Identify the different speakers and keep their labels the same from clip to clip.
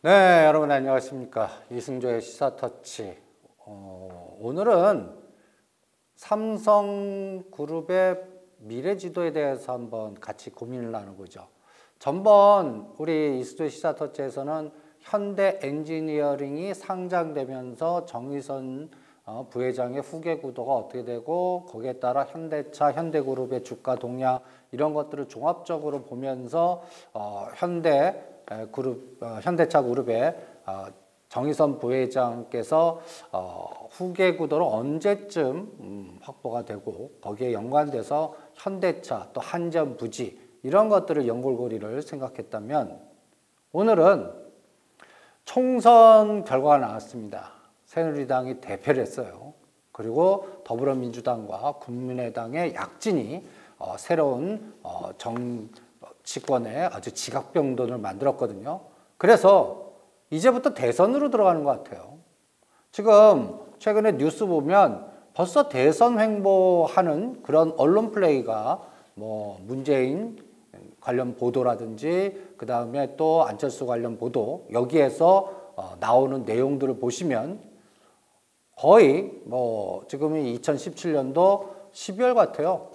Speaker 1: 네, 여러분 안녕하십니까. 이승조의 시사터치. 오늘은 삼성그룹의 미래지도에 대해서 한번 같이 고민을 나누고죠. 전번 우리 이승조의 시사터치에서는 현대 엔지니어링이 상장되면서 정의선 부회장의 후계 구도가 어떻게 되고 거기에 따라 현대차, 현대그룹의 주가 동향 이런 것들을 종합적으로 보면서 현대차 그룹의 정의선 부회장께서 후계 구도를 언제쯤 확보가 되고 거기에 연관돼서 현대차 또 한전 부지 이런 것들을 연골고리를 생각했다면 오늘은 총선 결과가 나왔습니다. 새누리당이 대패를 했어요. 그리고 더불어민주당과 국민의당의 약진이 새로운 정치권에 아주 지각병돈을 만들었거든요. 그래서 이제부터 대선으로 들어가는 것 같아요. 지금 최근에 뉴스 보면 벌써 대선 횡보하는 그런 언론 플레이가 문재인 관련 보도라든지 그 다음에 또 안철수 관련 보도 여기에서 나오는 내용들을 보시면 거의 지금이 2017년도 12월 같아요.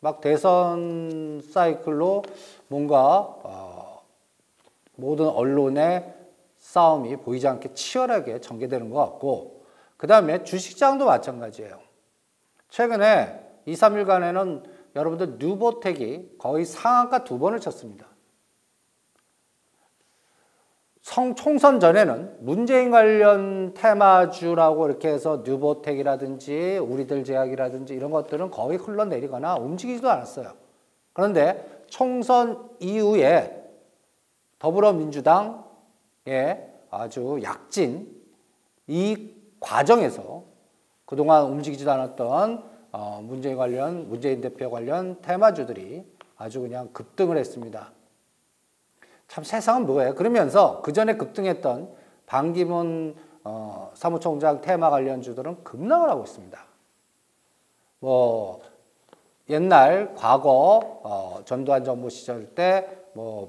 Speaker 1: 막 대선 사이클로 뭔가 모든 언론의 싸움이 보이지 않게 치열하게 전개되는 것 같고 그 다음에 주식시장도 마찬가지예요. 최근에 2, 3일간에는 여러분들 뉴보텍이 거의 상한가 2번을 쳤습니다. 총선 전에는 문재인 관련 테마주라고 이렇게 해서 뉴보텍이라든지 우리들 제약이라든지 이런 것들은 거의 흘러내리거나 움직이지도 않았어요. 그런데 총선 이후에 더불어민주당의 아주 약진 이 과정에서 그동안 움직이지도 않았던 문재인 대표 관련 테마주들이 아주 그냥 급등을 했습니다. 참 세상은 뭐예요? 그러면서 그 전에 급등했던 반기문 사무총장 테마 관련주들은 급락을 하고 있습니다. 옛날 과거 전두환 정부 시절 때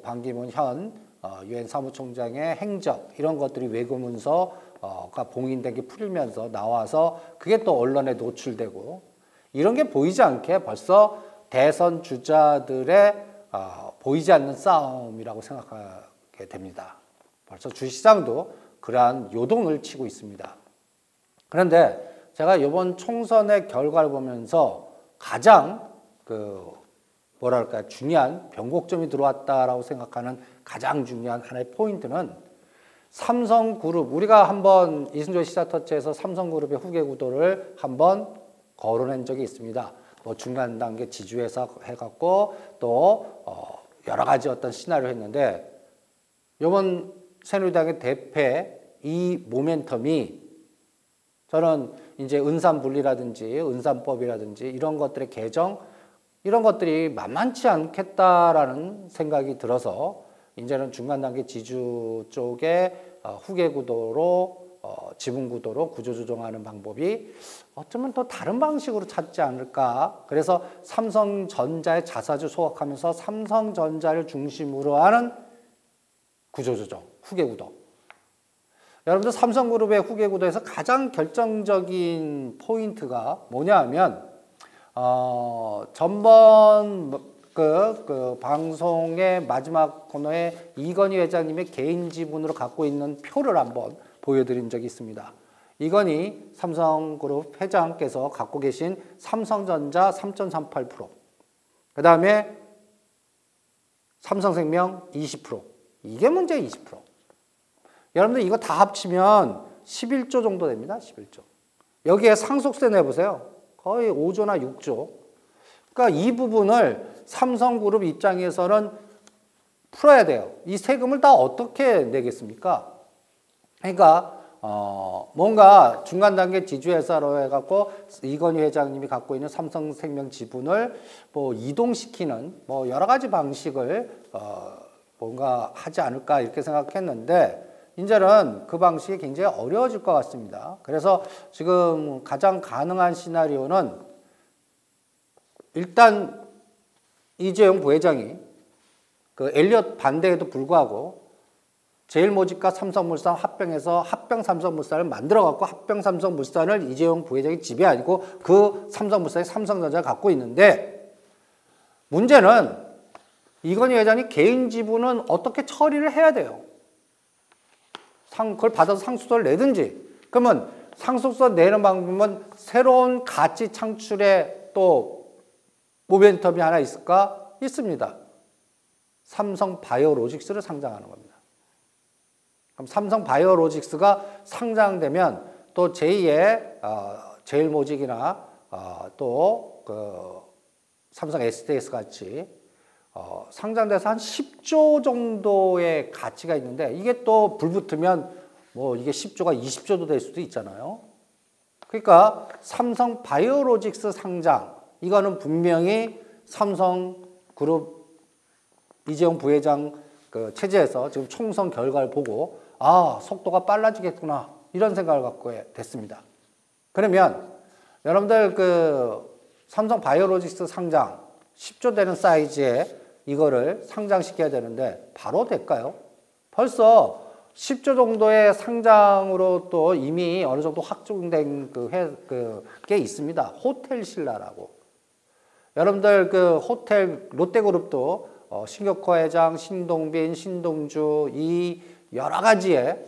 Speaker 1: 반기문 현 유엔 사무총장의 행적 이런 것들이 외교문서가 봉인된 게 풀리면서 나와서 그게 또 언론에 노출되고 이런 게 보이지 않게 벌써 대선 주자들의 보이지 않는 싸움이라고 생각하게 됩니다. 벌써 주식시장도 그러한 요동을 치고 있습니다. 그런데 제가 이번 총선의 결과를 보면서 가장 중요한 변곡점이 들어왔다라고 생각하는 가장 중요한 하나의 포인트는 삼성그룹, 우리가 한번 이승조 시사터치에서 삼성그룹의 후계 구도를 한번 거론한 적이 있습니다. 중간 단계 지주회사 해갖고 또 여러 가지 어떤 시나리오 했는데 이번 새누리당의 대패 이 모멘텀이 저는 이제 은산분리라든지 은산법이라든지 이런 것들의 개정 이런 것들이 만만치 않겠다라는 생각이 들어서 이제는 중간 단계 지주 쪽에 후계 구도로 지분 구도로 구조 조정하는 방법이 어쩌면 또 다른 방식으로 찾지 않을까. 그래서 삼성전자의 자사주 소각하면서 삼성전자를 중심으로 하는 구조 조정, 후계 구도. 여러분들 삼성그룹의 후계 구도에서 가장 결정적인 포인트가 뭐냐 하면 전번 그 방송의 마지막 코너에 이건희 회장님의 개인 지분으로 갖고 있는 표를 한번 보여드린 적이 있습니다. 이건희 삼성그룹 회장께서 갖고 계신 삼성전자 3.38%, 그 다음에 삼성생명 20%, 이게 문제 20%. 여러분들 이거 다 합치면 11조 정도 됩니다. 11조. 여기에 상속세 내보세요. 거의 5조나 6조. 그러니까 이 부분을 삼성그룹 입장에서는 풀어야 돼요. 이 세금을 다 어떻게 내겠습니까? 그러니까 뭔가 중간 단계 지주회사로 해갖고 이건희 회장님이 갖고 있는 삼성생명 지분을 이동시키는 여러 가지 방식을 뭔가 하지 않을까 이렇게 생각했는데 이제는 그 방식이 굉장히 어려워질 것 같습니다. 그래서 지금 가장 가능한 시나리오는 일단 이재용 부회장이 그 엘리엇 반대에도 불구하고 제일모직과 삼성물산 합병해서 합병삼성물산을 만들어갖고 합병삼성물산을 이재용 부회장이 지배하고 그 삼성물산이 삼성전자를 갖고 있는데 문제는 이건희 회장이 개인 지분은 어떻게 처리를 해야 돼요. 그걸 받아서 상속세를 내든지. 그러면 상속세 내는 방법은 새로운 가치 창출에 또 모멘텀이 하나 있을까? 있습니다. 삼성바이오로직스를 상장하는 겁니다. 그럼 삼성바이오로직스가 상장되면 또 제2의 제일모직이나 또 그 삼성 SDS 같이 상장돼서 한 10조 정도의 가치가 있는데 이게 또 불붙으면 뭐 이게 10조가 20조도 될 수도 있잖아요. 그러니까 삼성바이오로직스 상장 이거는 분명히 삼성그룹 이재용 부회장 그 체제에서 지금 총선 결과를 보고 속도가 빨라지겠구나 이런 생각을 갖고 됐습니다. 그러면 여러분들 그 삼성바이오로직스 상장 10조 되는 사이즈에 이거를 상장시켜야 되는데 바로 될까요? 벌써 10조 정도의 상장으로 또 이미 어느 정도 확정된 게 있습니다. 호텔신라라고. 여러분들 그 호텔 롯데그룹도 신격화 회장, 신동빈, 신동주 이 여러 가지의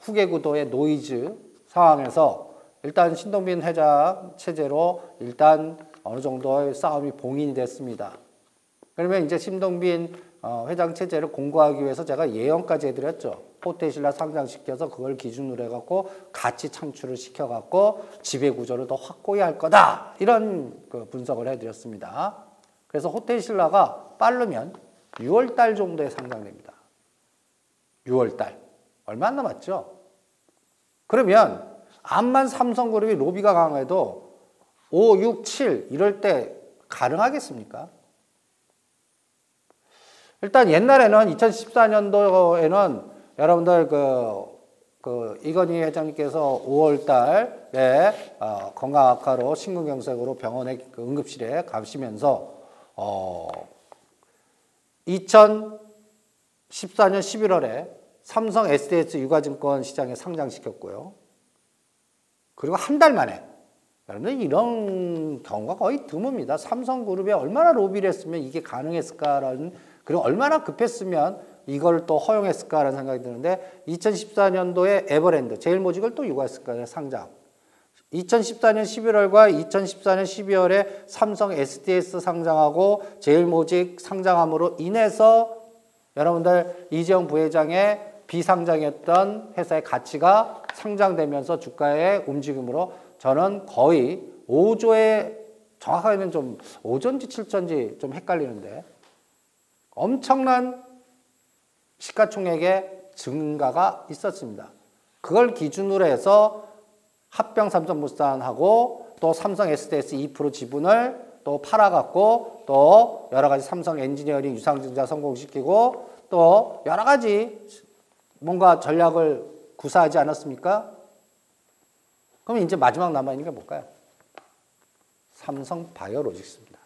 Speaker 1: 후계 구도의 노이즈 상황에서 일단 신동빈 회장 체제로 일단 어느 정도의 싸움이 봉인이 됐습니다. 그러면 이제 신동빈 회장 체제를 공고하기 위해서 제가 예언까지 해드렸죠. 호텔신라 상장시켜서 그걸 기준으로 해갖고 가치 창출을 시켜갖고 지배구조를 더 확고히 할 거다. 이런 그 분석을 해드렸습니다. 그래서 호텔신라가 빠르면 6월달 정도에 상장됩니다. 6월달. 얼마 안 남았죠? 그러면 암만 삼성그룹이 로비가 강해도 5, 6, 7 이럴 때 가능하겠습니까? 일단 옛날에는 2014년도에는 여러분들 이건희 회장님께서 5월달에 건강 악화로 심근경색으로 병원에 응급실에 가시면서 2014년 11월에 삼성 SDS 유가증권 시장에 상장시켰고요. 그리고 한 달 만에 여러분들 이런 경우가 거의 드뭅니다. 삼성그룹에 얼마나 로비를 했으면 이게 가능했을까라는 그리고 얼마나 급했으면 이걸 또 허용했을까라는 생각이 드는데 2014년도에 에버랜드, 제일모직을 또 요구했을까요? 상장. 2014년 11월과 2014년 12월에 삼성 SDS 상장하고 제일모직 상장함으로 인해서 여러분들 이재용 부회장의 비상장이었던 회사의 가치가 상장되면서 주가의 움직임으로 저는 거의 5조의 정확하게는 좀 5조인지 7조인지 좀 헷갈리는데 엄청난 시가총액의 증가가 있었습니다. 그걸 기준으로 해서 합병 삼성물산하고 또 삼성 SDS 2% 지분을 또 팔아갖고 또 여러 가지 삼성 엔지니어링 유상증자 성공시키고 또 여러 가지 뭔가 전략을 구사하지 않았습니까? 그럼 이제 마지막 남아있는 게 뭘까요? 삼성바이오로직스입니다.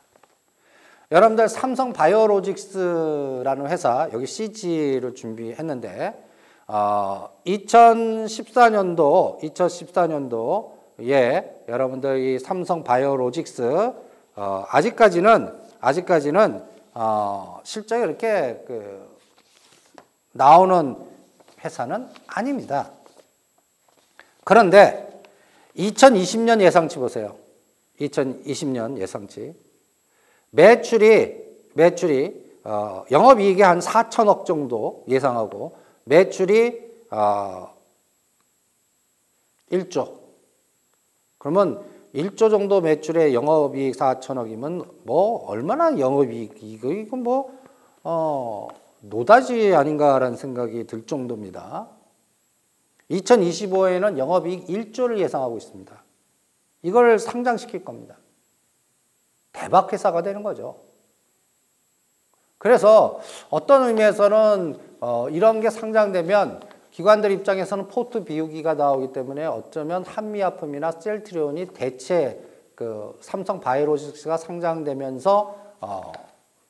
Speaker 1: 여러분들 삼성바이오로직스라는 회사 여기 CG를 준비했는데 2014년도에 여러분들 이 삼성바이오로직스 아직까지는 실적이 이렇게 나오는 회사는 아닙니다. 그런데 2020년 예상치 보세요. 2020년 예상치. 매출이 영업이익이 한 4천억 정도 예상하고 매출이 1조. 그러면 1조 정도 매출에 영업이익 4천억이면 뭐 얼마나 영업이익이 이건 뭐 노다지 아닌가라는 생각이 들 정도입니다. 2025에는 영업이익 1조를 예상하고 있습니다. 이걸 상장시킬 겁니다. 대박 회사가 되는 거죠. 그래서 어떤 의미에서는 이런 게 상장되면 기관들 입장에서는 포트 비우기가 나오기 때문에 어쩌면 한미아품이나 셀트리온이 대체 삼성바이오로직스가 상장되면서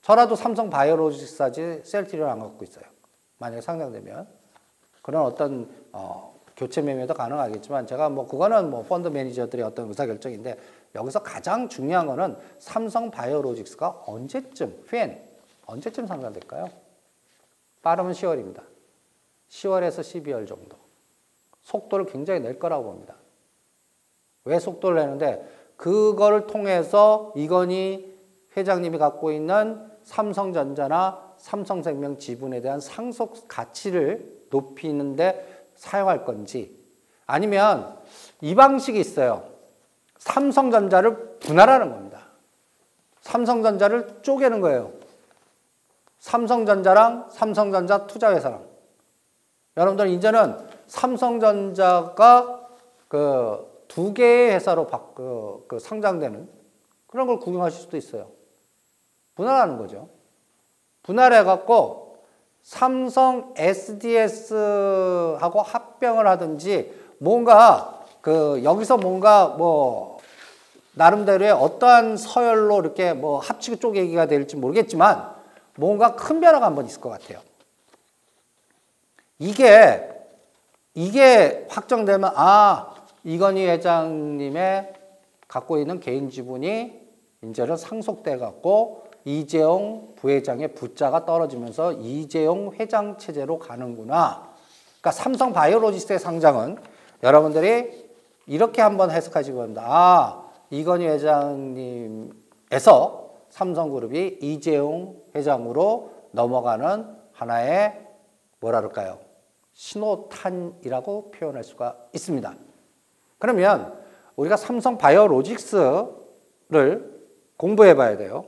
Speaker 1: 저라도 삼성바이오로직스까지 셀트리온 안 갖고 있어요. 만약에 상장되면. 그런 어떤 교체 매매도 가능하겠지만 제가 뭐 그거는 뭐 펀드 매니저들의 어떤 의사결정인데 여기서 가장 중요한 거는 삼성 바이오로직스가 언제쯤 상장될까요? 빠르면 10월입니다. 10월에서 12월 정도. 속도를 굉장히 낼 거라고 봅니다. 왜 속도를 내는데 그거를 통해서 이건희 회장님이 갖고 있는 삼성전자나 삼성생명 지분에 대한 상속 가치를 높이는데 사용할 건지 아니면 이 방식이 있어요. 삼성전자를 분할하는 겁니다. 삼성전자를 쪼개는 거예요. 삼성전자랑 삼성전자 투자회사랑. 여러분들 이제는 삼성전자가 그 두 개의 회사로 상장되는 그런 걸 구경하실 수도 있어요. 분할하는 거죠. 분할해갖고 삼성 SDS하고 합병을 하든지 뭔가 여기서 뭔가 뭐 나름대로의 어떠한 서열로 이렇게 뭐 합치고 쪼개기가 될지 모르겠지만 뭔가 큰 변화가 한번 있을 것 같아요. 이게 확정되면 이건희 회장님의 갖고 있는 개인 지분이 이제는 상속돼 갖고 이재용 부회장의 부자가 떨어지면서 이재용 회장 체제로 가는구나. 그러니까 삼성 바이오로직스의 상장은 여러분들이 이렇게 한번 해석하시기 바랍니다. 이건희 회장님에서 삼성그룹이 이재용 회장으로 넘어가는 하나의 뭐라 그럴까요? 신호탄이라고 표현할 수가 있습니다. 그러면 우리가 삼성 바이오로직스를 공부해 봐야 돼요.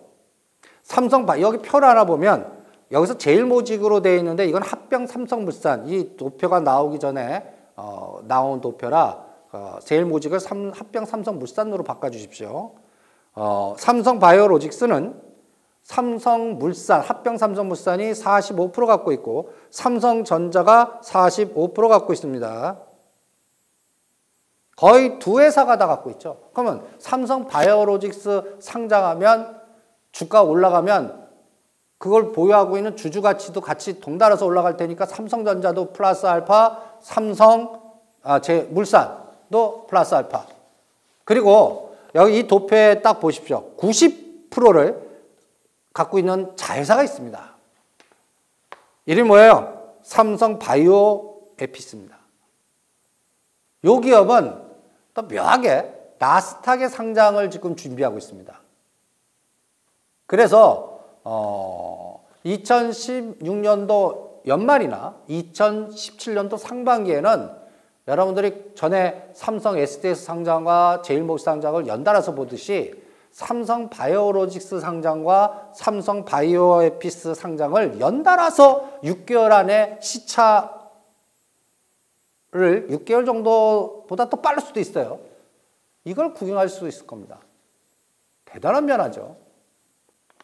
Speaker 1: 여기 표를 하나 보면 여기서 제일모직으로 되어 있는데 이건 합병 삼성물산 이 도표가 나오기 전에 나온 도표라 제일모직을 합병 삼성물산으로 바꿔주십시오. 삼성 바이오로직스는 삼성물산 합병 삼성물산이 45% 갖고 있고 삼성전자가 45% 갖고 있습니다. 거의 두 회사가 다 갖고 있죠. 그러면 삼성 바이오로직스 상장하면 주가 올라가면 그걸 보유하고 있는 주주 가치도 같이 동달아서 올라갈 테니까 삼성전자도 플러스 알파, 물산도 플러스 알파. 그리고 여기 이 도표에 딱 보십시오. 90%를 갖고 있는 자회사가 있습니다. 이름이 뭐예요? 삼성 바이오 에피스입니다. 이 기업은 또 묘하게 나스닥에 상장을 지금 준비하고 있습니다. 그래서 2016년도 연말이나 2017년도 상반기에는 여러분들이 전에 삼성 SDS 상장과 제일모직 상장을 연달아서 보듯이 삼성 바이오로직스 상장과 삼성 바이오에피스 상장을 연달아서 6개월 안에 시차를 6개월 정도보다 더 빠를 수도 있어요. 이걸 구경할 수 있을 겁니다. 대단한 변화죠.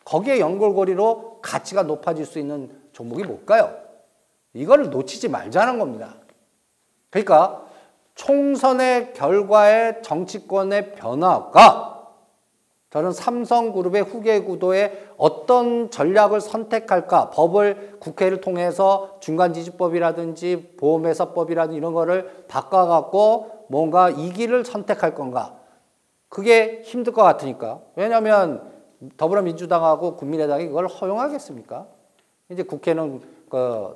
Speaker 1: 거기에 연결고리로 가치가 높아질 수 있는 종목이 뭘까요? 이거를 놓치지 말자는 겁니다. 그러니까 총선의 결과의 정치권의 변화가 저는 삼성그룹의 후계 구도에 어떤 전략을 선택할까, 국회를 통해서 중간지지법이라든지 보험회사법이라든지 이런 거를 바꿔갖고 뭔가 이 길을 선택할 건가. 그게 힘들 것 같으니까. 왜냐하면 더불어민주당하고 국민의당이 그걸 허용하겠습니까? 이제 국회는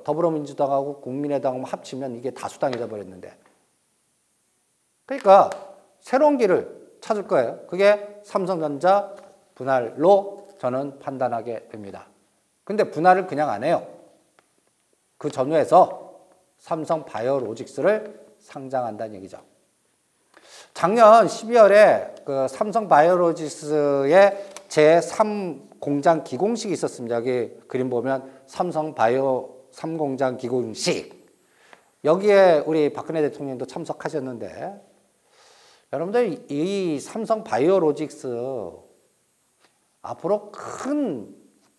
Speaker 1: 더불어민주당하고 국민의당 합치면 이게 다수당이 돼버렸는데. 그러니까 새로운 길을 찾을 거예요. 그게 삼성전자 분할로 저는 판단하게 됩니다. 근데 분할을 그냥 안 해요. 그 전후에서 삼성 바이오로직스를 상장한다는 얘기죠. 작년 12월에 그 삼성 바이오로직스의 제3공장 기공식이 있었습니다. 여기 그림 보면 삼성 바이오 3공장 기공식. 여기에 우리 박근혜 대통령도 참석하셨는데 여러분들 이 삼성 바이오로직스 앞으로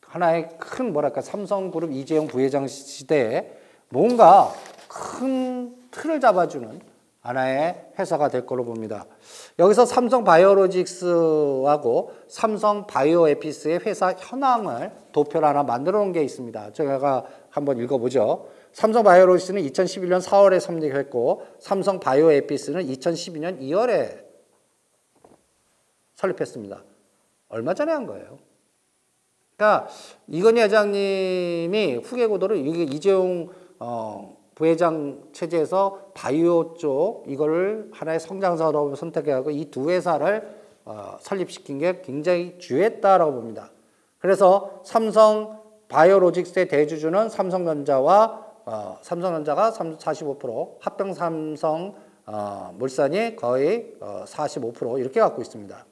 Speaker 1: 하나의 뭐랄까 삼성그룹 이재용 부회장 시대에 뭔가 큰 틀을 잡아주는 하나의 회사가 될 거로 봅니다. 여기서 삼성 바이오로직스하고 삼성 바이오에피스의 회사 현황을 도표를 하나 만들어 놓은 게 있습니다. 제가 한번 읽어보죠. 삼성바이오로직스는 2011년 4월에 설립했고 삼성바이오에피스는 2012년 2월에 설립했습니다. 얼마 전에 한 거예요. 그러니까 이건희 회장님이 후계구도를 이재용 부회장 체제에서 바이오 쪽 이거를 하나의 성장 사업으로 선택해가고 이 두 회사를 설립시킨 게 굉장히 주요했다라고 봅니다. 그래서 삼성 바이오로직스의 대주주는 삼성전자가 45%, 합병삼성 물산이 거의 45% 이렇게 갖고 있습니다.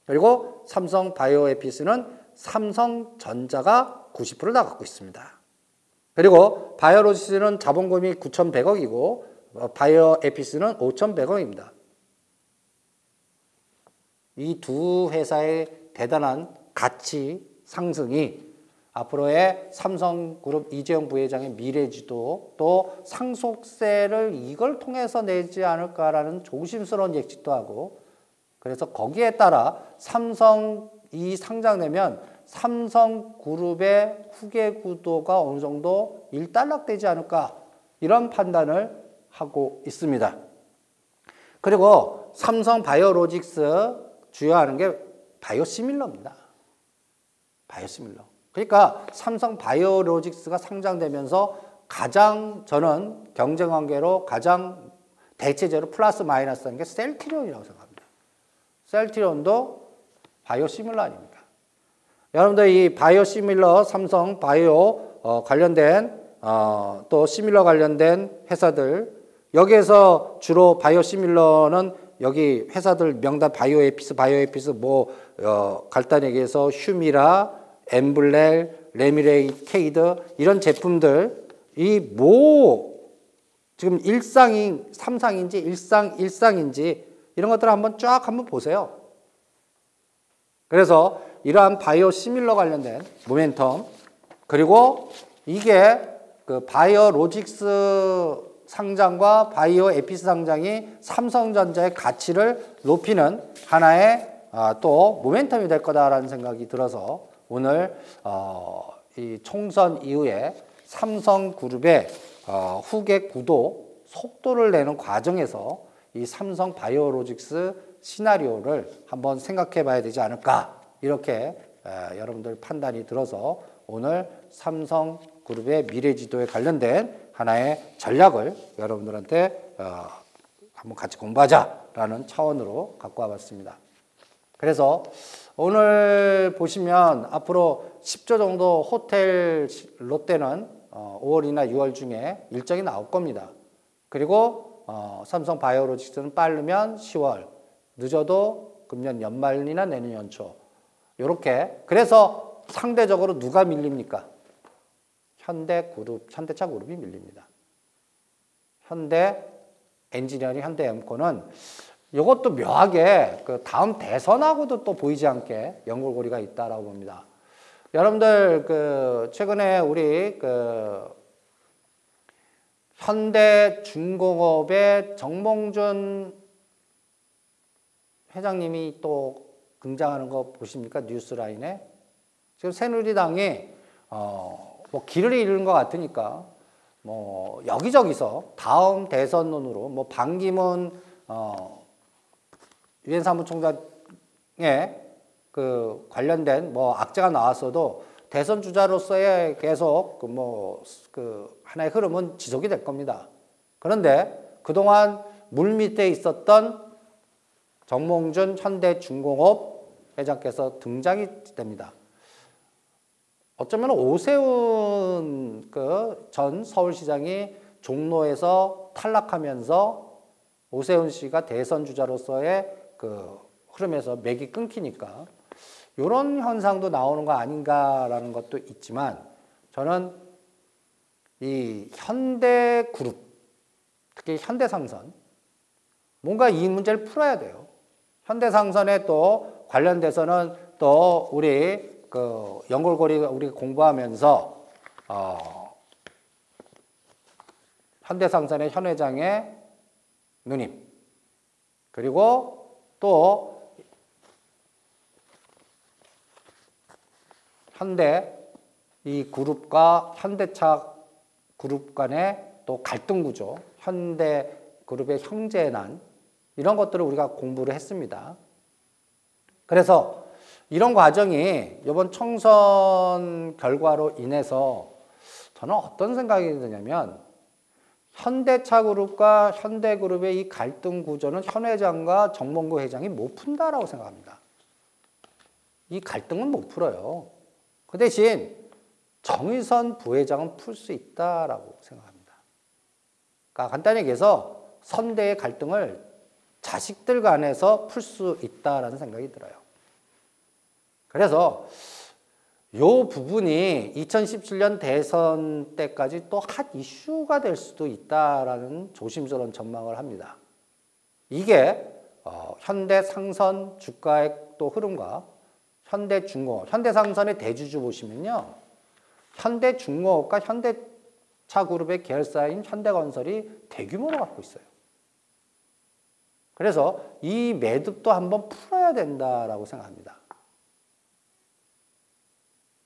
Speaker 1: 그리고 삼성 바이오에피스는 삼성전자가 90%를 다 갖고 있습니다. 그리고 바이오로직스는 자본금이 9,100억이고 바이오에피스는 5,100억입니다. 이 두 회사의 대단한 가치 상승이 앞으로의 삼성그룹 이재용 부회장의 미래지도 또 상속세를 이걸 통해서 내지 않을까라는 조심스러운 예측도 하고 그래서 거기에 따라 삼성이 상장되면 삼성그룹의 후계구도가 어느 정도 일단락되지 않을까 이런 판단을 하고 있습니다. 그리고 삼성바이오로직스 주요하는 게 바이오시밀러입니다. 바이오시밀러. 그러니까 삼성바이오로직스가 상장되면서 가장 저는 경쟁관계로 가장 대체제로 플러스 마이너스한 게 셀트리온이라고 생각합니다. 셀트리온도 바이오시밀러 아닙니까? 여러분들 이 바이오시밀러 삼성 바이오 관련된 또 시밀러 관련된 회사들 여기에서 주로 바이오시밀러는 여기 회사들 명단 바이오에피스 뭐 간단히 얘기해서 휴미라 엠블렐, 레미레이케이드 이런 제품들 이 뭐 지금 삼상인지 일상인지 이런 것들을 한번 쫙 한번 보세요. 그래서 이러한 바이오 시밀러 관련된 모멘텀 그리고 이게 그 바이오로직스 상장과 바이오에피스 상장이 삼성전자의 가치를 높이는 하나의 또 모멘텀이 될 거다라는 생각이 들어서 오늘 이 총선 이후에 삼성그룹의 후계 구도 속도를 내는 과정에서 이 삼성 바이오로직스 시나리오를 한번 생각해 봐야 되지 않을까 이렇게 여러분들 판단이 들어서 오늘 삼성그룹의 미래지도에 관련된 하나의 전략을 여러분들한테 한번 같이 공부하자라는 차원으로 갖고 와봤습니다. 그래서 오늘 보시면 앞으로 10조 정도 호텔 롯데는 5월이나 6월 중에 일정이 나올 겁니다. 그리고 삼성 바이오로직스는 빠르면 10월, 늦어도 금년 연말이나 내년 연초 이렇게 그래서 상대적으로 누가 밀립니까? 현대차 그룹이 밀립니다. 현대 엔지니어링, 현대 엠코는 이것도 묘하게 그 다음 대선하고도 또 보이지 않게 연골고리가 있다라고 봅니다. 여러분들 그 최근에 우리 그 현대중공업의 정몽준 회장님이 또 등장하는 거 보십니까? 뉴스라인에 지금 새누리당이 뭐 길을 잃은 것 같으니까 뭐 여기저기서 다음 대선론으로 뭐 반기문 유엔 사무총장의 그 관련된 뭐 악재가 나왔어도 대선 주자로서의 계속 그 하나의 흐름은 지속이 될 겁니다. 그런데 그동안 물밑에 있었던 정몽준 현대중공업 회장께서 등장이 됩니다. 어쩌면 오세훈 그 전 서울시장이 종로에서 탈락하면서 오세훈 씨가 대선 주자로서의 그 흐름에서 맥이 끊기니까 이런 현상도 나오는 거 아닌가라는 것도 있지만 저는 이 현대그룹 특히 현대상선 뭔가 이 문제를 풀어야 돼요. 현대상선에 또 관련돼서는 또 우리 그 연골고리 우리 공부하면서 현대상선의 현 회장의 누님 그리고 또 현대 이 그룹과 현대차 그룹 간의 또 갈등 구조, 현대 그룹의 형제난 이런 것들을 우리가 공부를 했습니다. 그래서 이런 과정이 이번 총선 결과로 인해서 저는 어떤 생각이 드냐면 현대차그룹과 현대그룹의 이 갈등 구조는 현 회장과 정몽구 회장이 못 푼다라고 생각합니다. 이 갈등은 못 풀어요. 그 대신 정의선 부회장은 풀 수 있다라고 생각합니다. 그러니까 간단히 얘기해서 선대의 갈등을 자식들 간에서 풀 수 있다라는 생각이 들어요. 그래서 이 부분이 2017년 대선 때까지 또 핫 이슈가 될 수도 있다라는 조심스러운 전망을 합니다. 이게 현대 상선 주가의 또 흐름과 현대중공업, 현대상선의 대주주 보시면요. 현대중공업과 현대차그룹의 계열사인 현대건설이 대규모로 갖고 있어요. 그래서 이 매듭도 한번 풀어야 된다라고 생각합니다.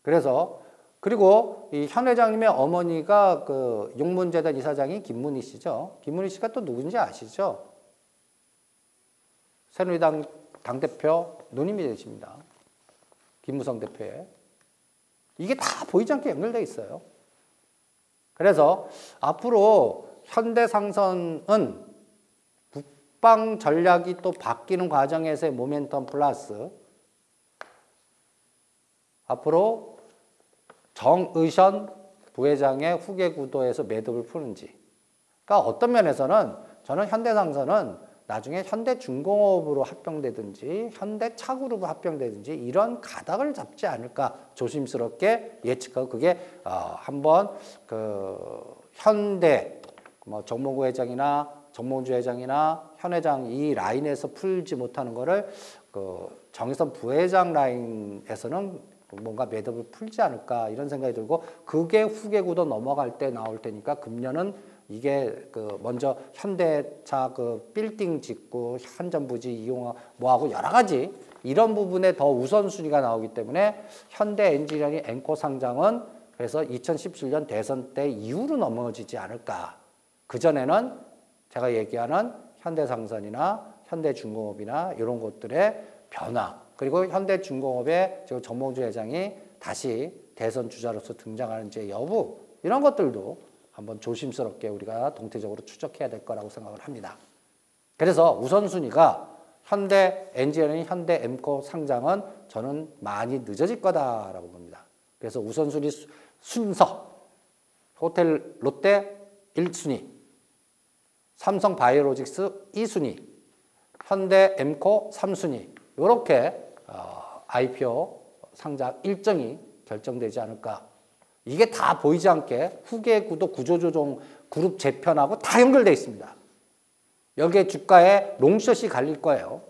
Speaker 1: 그래서 그리고 이 현 회장님의 어머니가 그 용문재단 이사장이 김문희 씨죠. 김문희 씨가 또 누군지 아시죠? 새누리당 당대표 누님이 되십니다. 김무성 대표의. 이게 다 보이지 않게 연결되어 있어요. 그래서 앞으로 현대상선은 국방 전략이 또 바뀌는 과정에서의 모멘텀 플러스 앞으로 정의선 부회장의 후계 구도에서 매듭을 푸는지. 그러니까 어떤 면에서는 저는 현대상선은 나중에 현대중공업으로 합병되든지 현대차그룹으로 합병되든지 이런 가닥을 잡지 않을까 조심스럽게 예측하고 그게 한번 그 현대 뭐 정몽구 회장이나 정몽주 회장이나 현 회장 이 라인에서 풀지 못하는 거를 그 정의선 부회장 라인에서는 뭔가 매듭을 풀지 않을까 이런 생각이 들고 그게 후계 구도 넘어갈 때 나올 테니까 금년은 이게 그 먼저 현대차 그 빌딩 짓고 한전부지 이용하고 뭐하고 여러 가지 이런 부분에 더 우선순위가 나오기 때문에 현대엔지니어링 앵커 상장은 그래서 2017년 대선 때 이후로 넘어지지 않을까. 그전에는 제가 얘기하는 현대상선이나 현대중공업이나 이런 것들의 변화 그리고 현대중공업의 지금 정몽주 회장이 다시 대선 주자로서 등장하는지 여부 이런 것들도 한번 조심스럽게 우리가 동태적으로 추적해야 될 거라고 생각을 합니다. 그래서 우선순위가 현대 엔지니어링, 현대 엠코 상장은 저는 많이 늦어질 거다라고 봅니다. 그래서 우선순위 순서 호텔 롯데 1순위, 삼성 바이오로직스 2순위, 현대 엠코 3순위 이렇게 IPO 상장 일정이 결정되지 않을까. 이게 다 보이지 않게 후계 구도 구조조정 그룹 재편하고 다 연결되어 있습니다. 여기에 주가에 롱숏이 갈릴 거예요.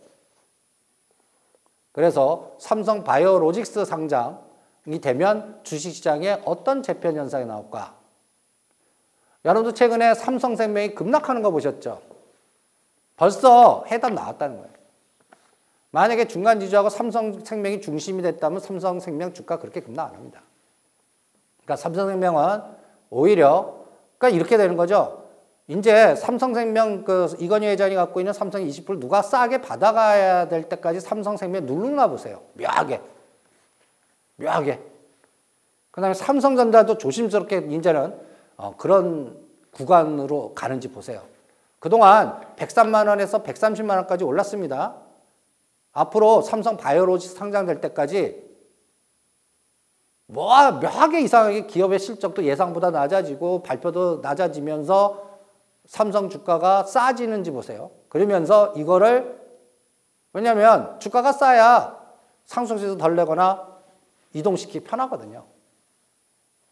Speaker 1: 그래서 삼성 바이오로직스 상장이 되면 주식시장에 어떤 재편 현상이 나올까? 여러분도 최근에 삼성생명이 급락하는 거 보셨죠? 벌써 해답 나왔다는 거예요. 만약에 중간 지주하고 삼성생명이 중심이 됐다면 삼성생명 주가 그렇게 급락 안 합니다. 그러니까 삼성생명은 오히려 그러니까 이렇게 되는 거죠. 이제 삼성생명 그 이건희 회장이 갖고 있는 삼성 20% 누가 싸게 받아가야 될 때까지 삼성생명 누르나 보세요. 묘하게. 그다음에 삼성전자도 조심스럽게 이제는 그런 구간으로 가는지 보세요. 그동안 103만 원에서 130만 원까지 올랐습니다. 앞으로 삼성 바이오로직스 상장될 때까지 묘하게 이상하게 기업의 실적도 예상보다 낮아지고 발표도 낮아지면서 삼성 주가가 싸지는지 보세요. 그러면서 이거를 왜냐하면 주가가 싸야 상속세도 덜 내거나 이동시키기 편하거든요.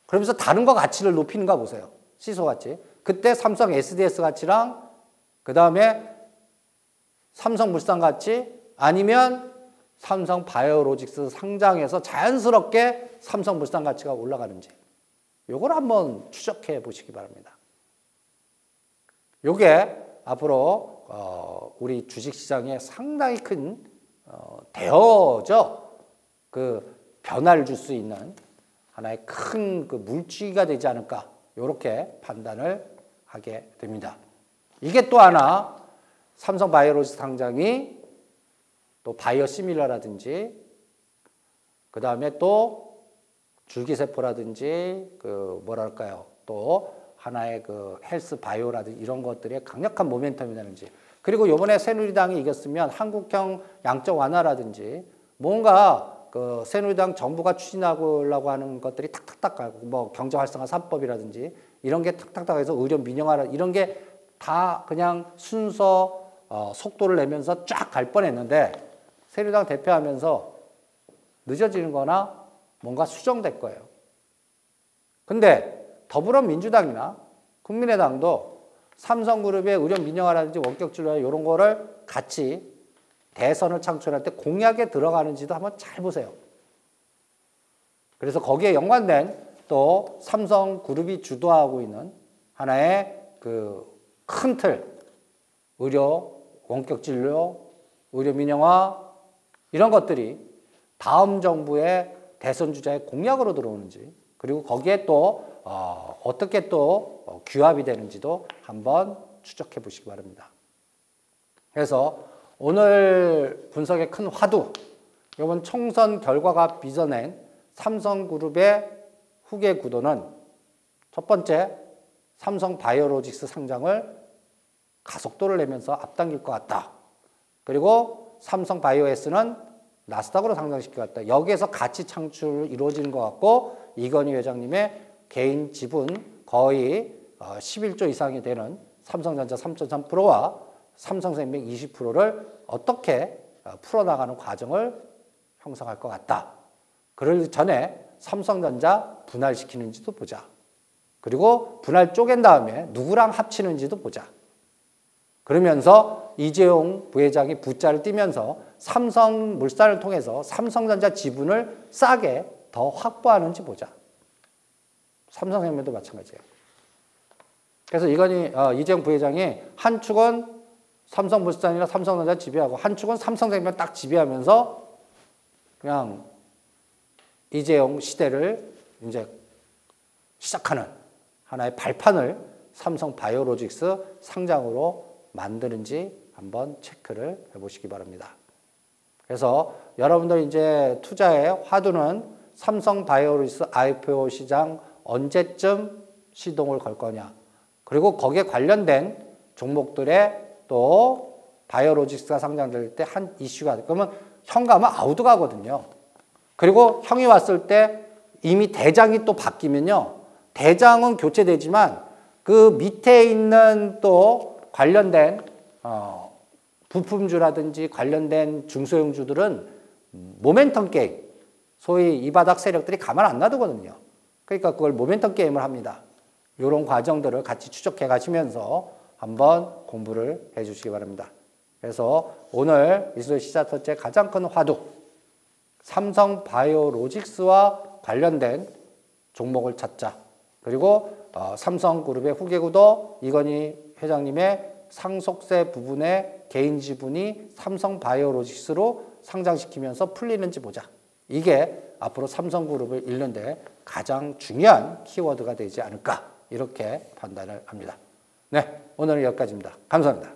Speaker 1: 그러면서 다른 거 가치를 높이는가 보세요. 시소 가치. 그때 삼성 SDS 가치랑 그 다음에 삼성물산 가치 아니면 삼성 바이오로직스 상장해서 자연스럽게 삼성물산 가치가 올라가는지 요걸 한번 추적해 보시기 바랍니다. 요게 앞으로 우리 주식시장에 상당히 큰 대어죠. 그 변화를 줄 수 있는 하나의 큰 그 물줄기가 되지 않을까 이렇게 판단을 하게 됩니다. 이게 또 하나 삼성바이오로직스 상장이 또 바이오시밀러라든지 그 다음에 또 줄기세포라든지 그 뭐랄까요 또 하나의 그 헬스 바이오라든지 이런 것들의 강력한 모멘텀이 되는지 그리고 이번에 새누리당이 이겼으면 한국형 양적 완화라든지 뭔가 그 새누리당 정부가 추진하려고 하는 것들이 탁탁탁 가고 뭐 경제 활성화 3법이라든지 이런 게 탁탁탁 해서 의료 민영화 이런 게 다 그냥 순서 속도를 내면서 쫙 갈 뻔했는데 새누리당 대표하면서 늦어지는 거나 뭔가 수정될 거예요. 근데 더불어민주당이나 국민의당도 삼성그룹의 의료 민영화라든지 원격 진료 이런 거를 같이 대선을 창출할 때 공약에 들어가는지도 한번 잘 보세요. 그래서 거기에 연관된 또 삼성그룹이 주도하고 있는 하나의 그 큰 틀, 의료, 원격 진료, 의료 민영화 이런 것들이 다음 정부의 대선 주자의 공약으로 들어오는지 그리고 거기에 또 어떻게 또 규합이 되는지도 한번 추적해 보시기 바랍니다. 그래서 오늘 분석의 큰 화두, 이번 총선 결과가 빚어낸 삼성그룹의 후계 구도는 첫 번째, 삼성바이오로직스 상장을 가속도를 내면서 앞당길 것 같다. 그리고 삼성바이오S는 나스닥으로 상장시킬 것 같다. 여기에서 가치 창출이 이루어지는 것 같고 이건희 회장님의 개인 지분 거의 11조 이상이 되는 삼성전자 3.3%와 삼성생명 20%를 어떻게 풀어나가는 과정을 형성할 것 같다. 그럴 전에 삼성전자 분할시키는지도 보자. 그리고 분할 쪼갠 다음에 누구랑 합치는지도 보자. 그러면서 이재용 부회장이 부자를 띄면서 삼성물산을 통해서 삼성전자 지분을 싸게 더 확보하는지 보자. 삼성생명도 마찬가지예요. 그래서 이재용 부회장이 한 축은 삼성물산이나 삼성전자 지배하고 한 축은 삼성생명 딱 지배하면서 그냥 이재용 시대를 이제 시작하는 하나의 발판을 삼성바이오로직스 상장으로 만드는지 한번 체크를 해보시기 바랍니다. 그래서 여러분들 이제 투자의 화두는 삼성바이오로직스 IPO 시장 언제쯤 시동을 걸 거냐. 그리고 거기에 관련된 종목들의 또 바이오로직스가 상장될 때 한 이슈가 그러면 형 가면 아우도 가거든요. 그리고 형이 왔을 때 이미 대장이 또 바뀌면요. 대장은 교체되지만 그 밑에 있는 또 관련된 부품주라든지 관련된 중소형주들은 모멘텀 게임, 소위 이 바닥 세력들이 가만 안 놔두거든요. 그러니까 그걸 모멘텀 게임을 합니다. 이런 과정들을 같이 추적해 가시면서 한번 공부를 해 주시기 바랍니다. 그래서 오늘 이수조 시사 첫째 가장 큰 화두, 삼성바이오로직스와 관련된 종목을 찾자. 그리고 삼성그룹의 후계구도 이건희 회장님의 상속세 부분의 개인 지분이 삼성바이오로직스로 상장시키면서 풀리는지 보자. 이게 앞으로 삼성그룹을 잃는데 가장 중요한 키워드가 되지 않을까 이렇게 판단을 합니다. 네, 오늘은 여기까지입니다. 감사합니다.